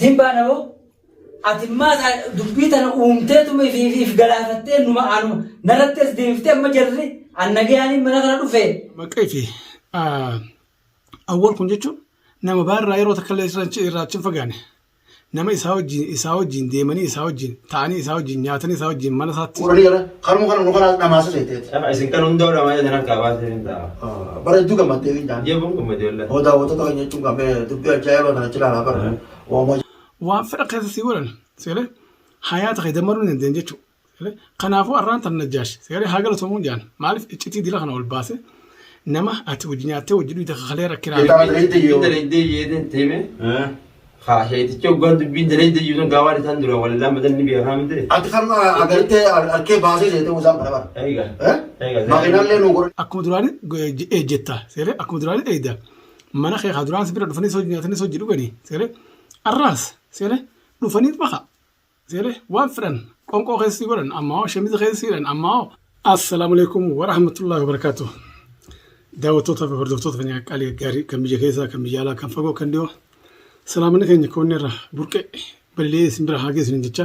Himbaanoo ati maata dubbitan uumteetuma fi galaafattee numa anuma narattees deebiftee amma jarri annagayaanii mana kana dhufe. Maqaa fi awwal kun jechuun nama baarraa yeroo takka illee irraa achi hin fagaane. Nama isaa wajjin deemanii isaa wajjin ta'anii isaa wajjin nyaatanii isaa wajjin mana isaatti. Kanuma kana nu kana dhamaasa seeteeti. Isin kan hundaa dhamaa jedhan akka baasee hin ta'a. Bareedduu gammaddee fi nyaanni. Jeebuun gammadee wallee. Daawwattoota kan jechuun gammee dubbii ajaa'ibaa kana cilaalaa bara. Waan fedha keessa sii godhan seelee hayaata kee damaruu hin dandeenye jechuudha. Kanaafuu arraan tan najjaash seelee haa galatoomuu jaan maaliif iccitii dila kana ol baase nama ati wajjin nyaattee wajjin dhuyi takka kalee rakkinaa. Dalaydee yeedeen teeme. Haa heeticha hoggaan dubbiin dalaydee yuusan gaawaan isaan dura walilaa madanni beekaa miti. Ati kan agartee harkee baasee seetee musaan bara bara. Makinaallee nu godhan. Akkuma duraanii ejjetta seelee akkuma duraanii eeyda mana kee haa duraan sibira dhufanii soo nyaatanii soo dhuganii seelee arraas seelee dhufanii baqa seelee waan fedhan qonqoo keessi godhan ammaa shamiza keessi godhan ammaa. Assalaamu alaikum wa rahmatullahi wa barakatuh. Daawwattoota fi hordoftoota fayyaa qaalii gaarii kan biyya keessaa kan biyya alaa kan fagoo kan dhiyoo. Salaamni keenya koonni irraa burqee ballee isin bira haa geessu jecha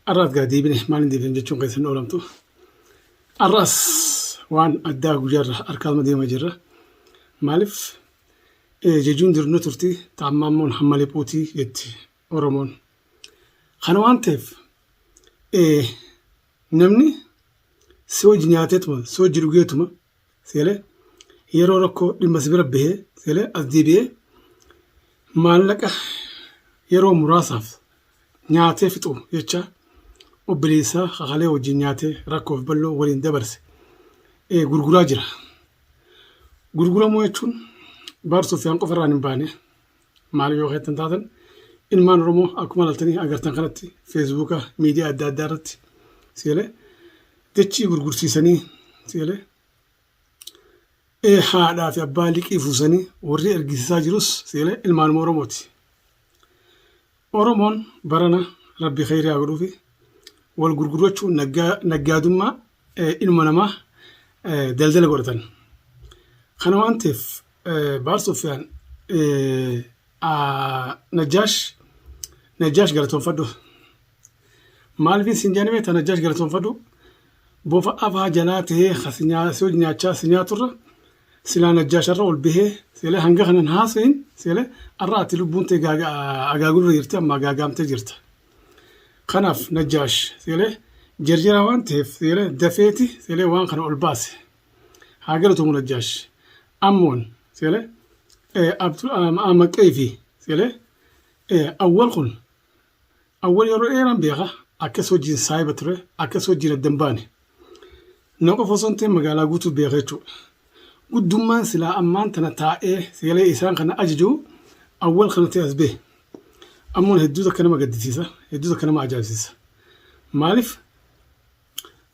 arraas gaa deebine maal hin deebine jechuun keessan oolamtu. Arraas waan addaa guyyaarra harkaatuma deemaa jirra. Maaliif jechuun dirnoo turtii taa'ammaammoon hammalee pootii jetti Oromoon. Kana waan ta'eef namni si hojii nyaateetuma si hojii dhugeetuma seelee yeroo rakkoo dhimma si bira bahee seelee as deebi'ee maallaqa yeroo muraasaaf nyaatee fixu jecha obboleessaa haqalee wajjin nyaatee rakkoof bal'oo waliin dabarse gurguraa jira. Gurguramuu jechuun baarsuuf yaan qofa irraan hin baane maal yoo heettan taatan ilmaan Oromoo akkuma laltanii agartan kanatti feesbuuka miidiyaa adda addaa irratti seelee dachii gurgursiisanii seelee haadhaa fi abbaa liqii fuusanii warri ergisiisaa jirus seelee ilmaan Oromooti. Oromoon barana rabbi khayrii haa godhuufi wal gurgurachuun naggaadummaa ilma namaa daldala godhatan. Kana waan ta'eef baarsuuf yaan najjaash galatoonfadhu. Maaliif sin jaanii beektaa najjaash galatoonfadhu bofa afaa janaa ta'ee si hojii nyaachaa si nyaaturra silaa najjaasharra ol bahee seelee hanga kanan haasa'iin seelee arraa ati lubbuun ta'e agaagurra jirti amma agaagaamtee jirta. Kanaaf najjaash seelee jarjara waan ta'eef seelee dafeeti seelee waan kana ol baase haa galatoomuu najjaash. Ammoon seelee maqee fi seelee awwal kun awwal yeroo dheeraan beeka akkas hojiin saayiba ture akkas hojiin addan baane na qofa osoo hin ta'in magaalaa guutuu beeka jechuudha. Guddummaan silaa ammaan tana taa'ee seelee isaan kana ajaju awwal kana ta'e as bee. Ammoon hedduu takka nama gaddisiisa hedduu takka nama ajaa'ibsiisa. Maaliif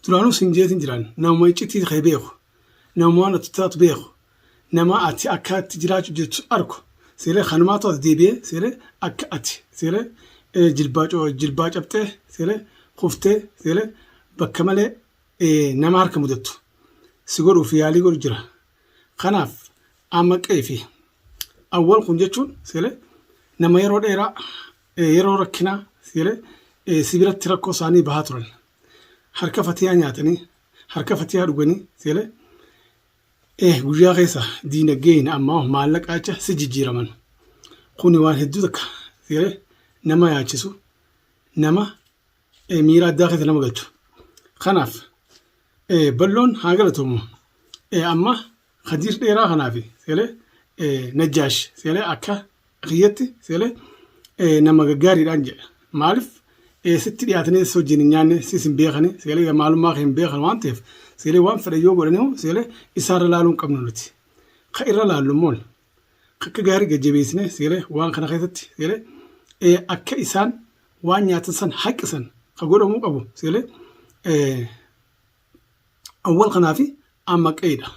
duraanuu sin jeetiin jiraan nama iccitii kee beeku nama waan ati taatu beeku nama ati akka ati jiraachuu jirtu argu seelee kanumaatu as deebi'ee seelee akka ati seelee jilbaa cabxee seelee kuftee seelee bakka malee nama harka mudattu si godhuuf yaalii godhu jira. Kanaaf maqee fi awwal kun jechuun seelee nama yeroo dheeraa yeroo rakkinaa seelee si biratti rakkoo isaanii bahaa turan harka fatiyaa nyaatanii harka fatiyaa dhuganii seelee guyyaa keessa diinagdeen ammaa maallaqaacha si jijjiiraman. Kuni waan hedduu takka seelee nama yaachisu nama miira addaa keessa nama galchu. Kanaaf balloon haa galatoomu amma Khadiir dheeraa kanaafi seelee najjaash seelee akka kiyyatti seelee nama gaggaariidhaan jedha. Maaliif sitti dhiyaatanii si wajjin hin nyaanne sis hin beekani seelee maalummaa kee hin beekan waan ta'eef seelee waan fedhan yoo godhaniiru seelee isaarra laaluu hin qabnu nuti. Ka irra laallu immoo akka gaarii gajjabeessine seelee waan kana keessatti seelee akka isaan waan nyaatan san haqqisan ka godhamuu qabu seelee awwal kanaafi maqeedha.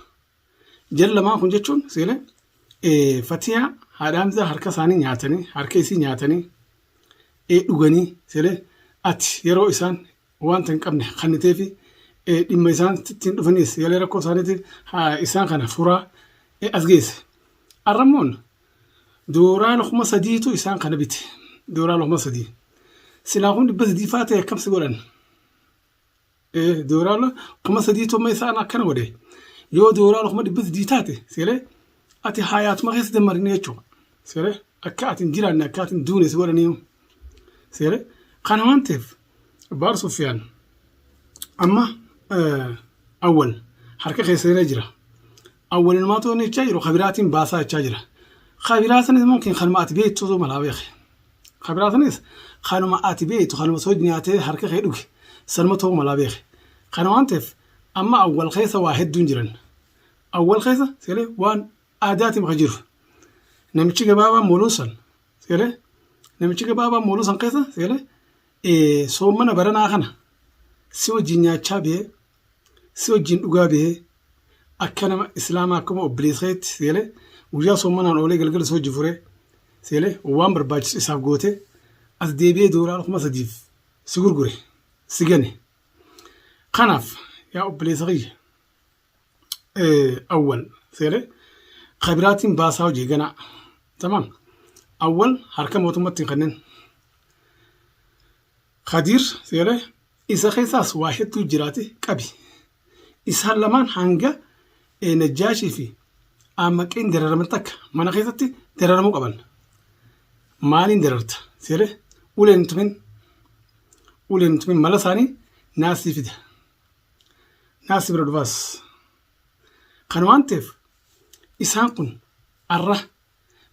Jala lamaan kun jechuun seelee fatiyaa haadhaamsaa harka isaanii nyaatanii harka isii nyaatanii dhuganii seelee ati yeroo isaan wanta hin qabne kannitee fi dhimma isaan ittiin dhufanis seelee rakkoo isaaniitiin isaan kana furaa as geesse. Arramoon duraan kuma sadiitu isaan kana bite دورا لهم سدي سلاهم بس دي فاتة كم سيقولن دورا له كم سدي توم يسأنا كان ودي يو دورا لهم بس دي تاتي سيله أتي حياة ما خيس دمرني يشوا سيله أكاتن جيران أكاتن دوني سيقولن سيله كانوا أنتف بار سفيان أما أول حركة خيسيرة جرا أول ما توني تجرو خبرات باسا تجرا خبرات ممكن خدمات بيت تزوم الأبيخ خبرات ناس خدمات بيت وخدمات سوجنياته حركة خيروك سلمتهم الأبيخ كانوا أنتف أما أول خيسة واحد دونجرن أول خيسة سيله وان عادات مغجر نمشي بابا مولوسن سيله نمشي بابا مولوسن خيسة سيله soomana baranaa kana si wajjin nyaachaa bee si wajjin dhugaa bee akka nama islaamaa akkuma obboleessaatti seelee guyyaa soomanaan oolee galgala soo hojii furee seelee waan barbaachisu isaaf goote as deebi'ee dooraa kuma sadiif si gurgure si gane kanaaf yaa obboleessa kiyya awwal seelee khabiraatiin baasaa hojii ganaa tamam awwal harka mootummaatti hin kanneen خدير سيره إذا خيساس واحد تجراتي كبي إسهال لمان هنگا نجاشي في أما كين درر منتك ما نخيستي درر مو قبل مالين دررت سيره ولين تمن ملساني ناسي في ده ناسي بردواس خنوان تف إسهان كن أره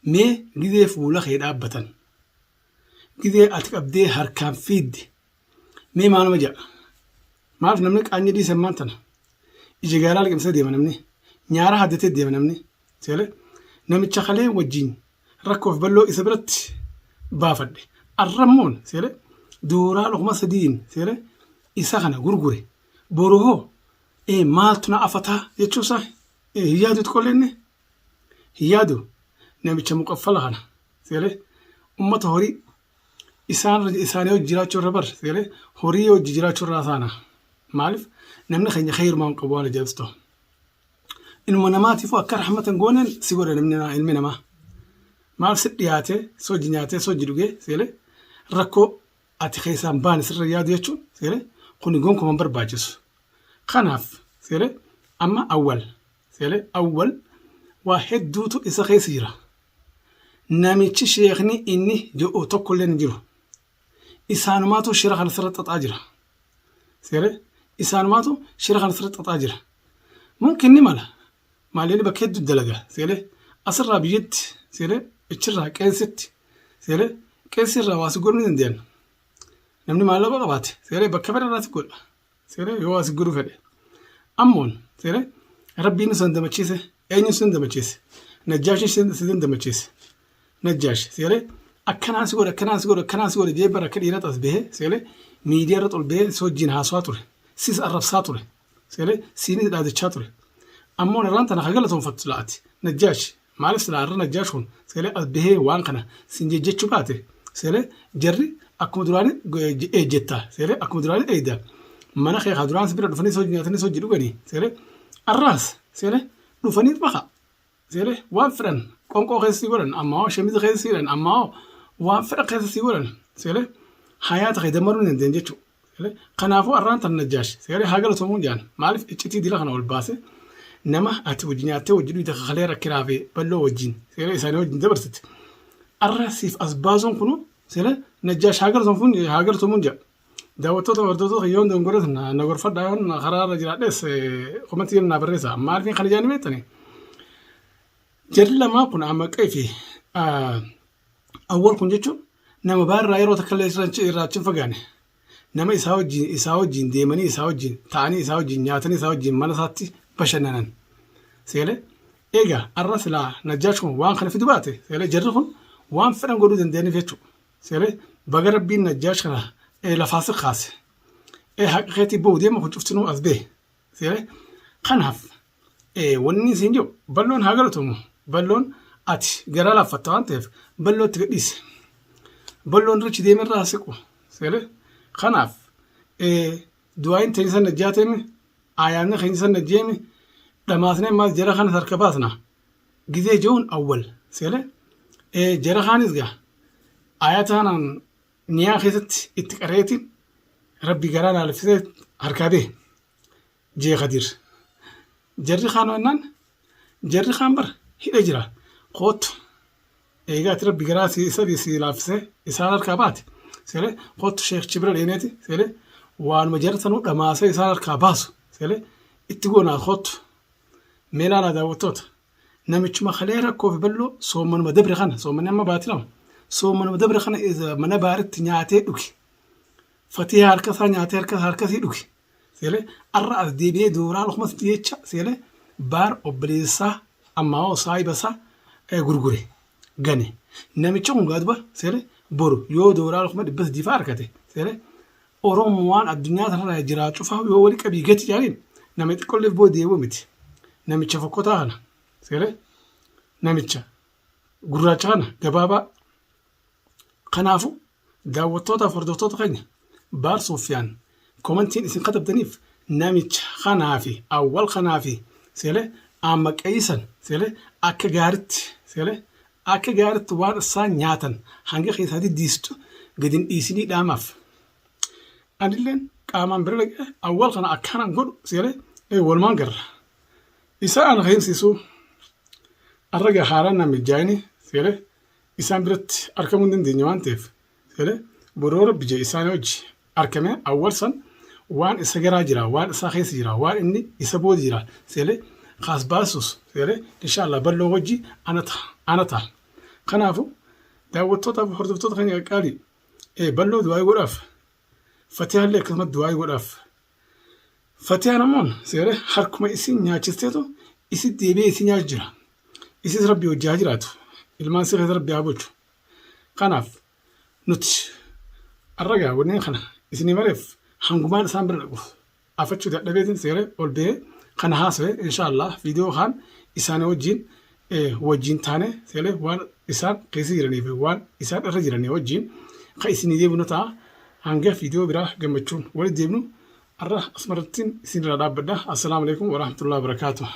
مي جدي فولا خير أبتن كذا أتقبضي هركان فيد مي ما نمجا ما أعرف نملك أني دي سمانتنا إجا قال لك مسدي دي منامني نيارا حدتي دي منامني سيله نمشي خليه وجين ركوف بلو إسبرت بافد الرمون سيله دورا لقمة سدين سيله إسخنا غرغري بروه مالتنا أفتها يتشوسا هيادو تقولني هيادو نمشي مقفل خنا سيله أمته هوري إسانيو جيراتشو ربر سيله هوريو جيراتشو راسانا مالف نمني خير خير ما نقبل جالستو إنه مناماتي فو أكر رحمة نقولن سيقول نمني علمنا ما مالف سدياته سوجنياته سوجدوجي سيله ركو أتخيسان بان سر رياض يشو سيله كوني قوم كمان برباجس خناف سيله أما أول سيله أول واحد دوتو إسخي سيرة ناميتش شيخني إني جو تقولن جرو إسانماتو شرخ نصرت أتاجره سيره إسانماتو شرخ نصرت أتاجره ممكن نملا مالين بكيد الدلقة سيره أسرع بيد سيره اتشرها كيست سيره كيسر واسقول من دين نمني مالا بقبات سيره بكبر راسقول سيره يو واسقول فده أمون سيره ربي نسندمتشيسه أي نسندمتشيسه نجاشي سندمتشيسه نجاش سيله أكناس يقول جيبر كديرة أسبه سيله ميديا رتول به سوجين هاسواتره سيس الرب ساتره سيله سيني هذا الشاتره أمون رانت أنا خجلتهم فتلات نجاش معلش سلار نجاش هون سيله أسبه وانقنا سنجي جتشباته سيله جري أكمدراني جتا سيله أكمدراني أيدا ما نخي خدران سبير دفني سوجي دوغني سيله الراس سيله دفني بخا سيله وافرن كونكو خيسيورن أما شميز خيسيورن أما وافرق خيسيورن سيله حياة خيدمرون ندنجتو سيله قنافو أرانت النجاش سيله هاجل تومون جان مالف اتشتي دي لخنا والباسه نما أتوجيني أتوجدوا يدخلي ركرافي بلو وجين سيله إساني وجين دبرست الراسيف أسبازون كنو سيله نجاش هاجل تومون جان داوتو يوم دونغورتنا نغرفة داون خرار جرادس قمتين نابريسا مالفين خليجاني ميتني جل ما كنا عم كيفي أول كنجتو نما بار رايرو تكلم راتشين فجاني نما يساوجين ديماني يساوجين تاني يساوجين ياتني يساوجين مناساتي بشننن سيله إيجا الرأس لا نجاشهم وان خلف دباتي سيله جرهم وان فرن قولوا دندني فيتشو سيله بقرب بين نجاش خلا لفاصل خاص حقيقتي بودي ما كنت شفتنو أزبه سيله خنف وني سينجو بلون هاجرتهم بلون أتي جرالا فتوان تف بلون تقديس بلون رش دي من راسكو سيله خنف دواين تنسى نجاتهم آيان خنسى نجيمي دماسنا ما جرا خان سركباسنا جزء جون أول سيله جرا خانيس جا آياتنا نيا خيست اتقريتين ربي قرانا لفسيت هركابي جي خدير جري خانو انان جري خانبر هي اجرا قوت ايغات ربي قراسي سبي سي لافسه اسان هركابات سيله قوت شيخ جبريل اينيتي سيله وان مجرتنو دماسه اسان هركاباسو سيله اتقونا قوت ميلانا داوتوت نمچ ما خليرا كوف بلو سومن مدبر خنا سومن ما باتلو سومن مدبر خنا اذا من بارت نياتي دوكي فتيها هركس نياتي هركس دوكي سيله الرأس دي بي دورا لخمس ديتشا سيله بار اوبليسا اما او سايبسا غرغري غني نمچون غادبا سيله بورو يو دورا لخمس بس دي فاركتي سيله اوروموان الدنيا ترى جرا شوفا يو ولي كبي جت جارين نمت كل بودي ومتي نمچ فكوتا هنا سيله نمچ غراچانا غبابا قنافو داوتوتا فردوتوتا خني بار سفيان كومنتين اسم كتب دنيف نامج خنافي أول خنافي سيله أمك أيسن سيله أكجارت سيله أكجارت وان السان نياتن هنجي خيس هذه ديستو قدين إيسني دامف أنيلن كامان برلك أول خنا أكنا نقول سيله والمانجر إسا أنا خيم سيسو الرجع حارنا متجاني سيله إسان برت أركمون دين نيوان تيف سيله برور بيجي إسان وجه أركمه أول سن وان إسجرا جرا وان إسخيس جرا وان إني إسبود جرا سيله خاص باسوس سيله إن شاء الله بلو وجي أنا تا خنافو داوتوتا بحرتوتا خني قالي بلو دواي غرف فتيها لك كلمة دواي غرف فتيها نمون سيله حركم إسين نياچستيتو إسي ديبي إسين نياجرا إسي ربي وجاجراتو المان سيخ ربي أبوچو خناف نوتش الرجع ونين خنا إسني مرف حنقمان سامبر نقول أفتشو ده لبيتين سيره والبيه خنا هاسه إن شاء الله فيديو خان إسان وجين وجين تانه سيله وان إسان قيسيرني في وان إسان رجيرني وجين خيسني دي بنوتا هنجا فيديو براه جمتشون ولد دي بنو الرح أسمرتين سين راداب بده السلام عليكم ورحمة الله وبركاته.